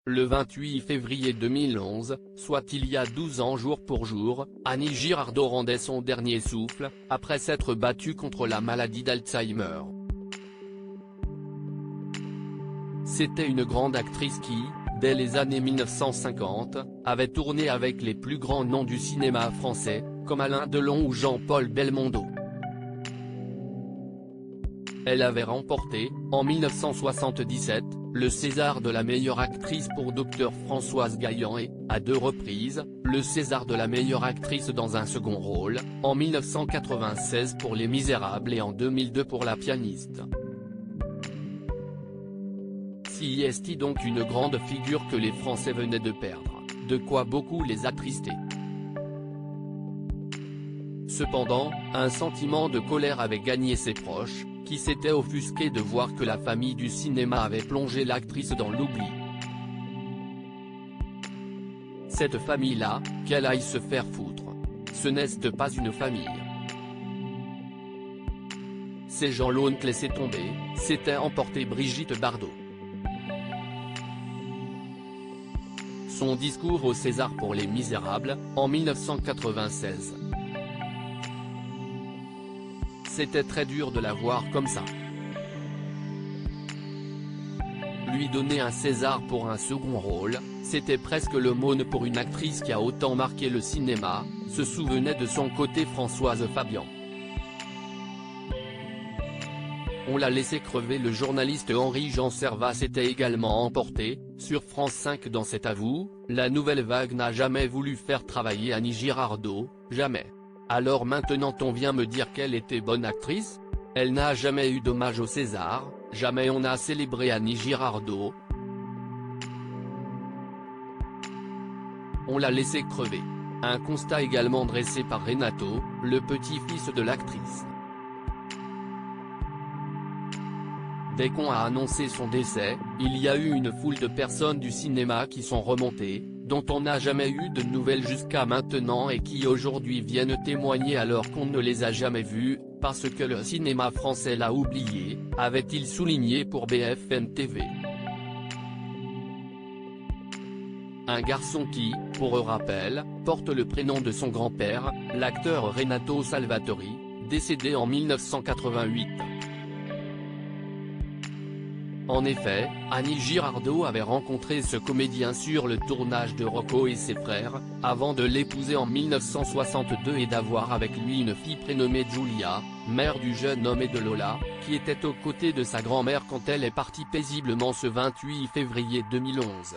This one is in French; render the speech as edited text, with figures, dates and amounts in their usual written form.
Le 28 février 2011, soit il y a 12 ans jour pour jour, Annie Girardot rendait son dernier souffle, après s'être battue contre la maladie d'Alzheimer. C'était une grande actrice qui, dès les années 1950, avait tourné avec les plus grands noms du cinéma français, comme Alain Delon ou Jean-Paul Belmondo. Elle avait remporté, en 1977, le César de la meilleure actrice pour Dr Françoise Gaillan et, à 2 reprises, le César de la meilleure actrice dans un second rôle, en 1996 pour Les Misérables et en 2002 pour La pianiste. Si est donc une grande figure que les Français venaient de perdre, de quoi beaucoup les attrister. Cependant, un sentiment de colère avait gagné ses proches, qui s'étaient offusqués de voir que la famille du cinéma avait plongé l'actrice dans l'oubli. Cette famille-là, qu'elle aille se faire foutre. Ce n'est pas une famille. Ces gens l'ont laissé tomber, s'était emporté Brigitte Bardot. Son discours au César pour Les Misérables, en 1996. C'était très dur de la voir comme ça. Lui donner un César pour un second rôle, c'était presque l'aumône pour une actrice qui a autant marqué le cinéma, se souvenait de son côté Françoise Fabian. On l'a laissé crever. Le journaliste Henri-Jean Servat s'était également emporté, sur France 5 dans cet avou, la nouvelle vague n'a jamais voulu faire travailler Annie Girardot, jamais. Alors maintenant on vient me dire qu'elle était bonne actrice? Elle n'a jamais eu d'hommage au César, jamais on a célébré Annie Girardot. On l'a laissé crever. Un constat également dressé par Renato, le petit-fils de l'actrice. Dès qu'on a annoncé son décès, il y a eu une foule de personnes du cinéma qui sont remontées, dont on n'a jamais eu de nouvelles jusqu'à maintenant et qui aujourd'hui viennent témoigner alors qu'on ne les a jamais vus, parce que le cinéma français l'a oublié, avait-il souligné pour BFM TV. Un garçon qui, pour rappel, porte le prénom de son grand-père, l'acteur Renato Salvatori, décédé en 1988. En effet, Annie Girardot avait rencontré ce comédien sur le tournage de Rocco et ses frères, avant de l'épouser en 1962 et d'avoir avec lui une fille prénommée Giulia, mère du jeune homme et de Lola, qui était aux côtés de sa grand-mère quand elle est partie paisiblement ce 28 février 2011.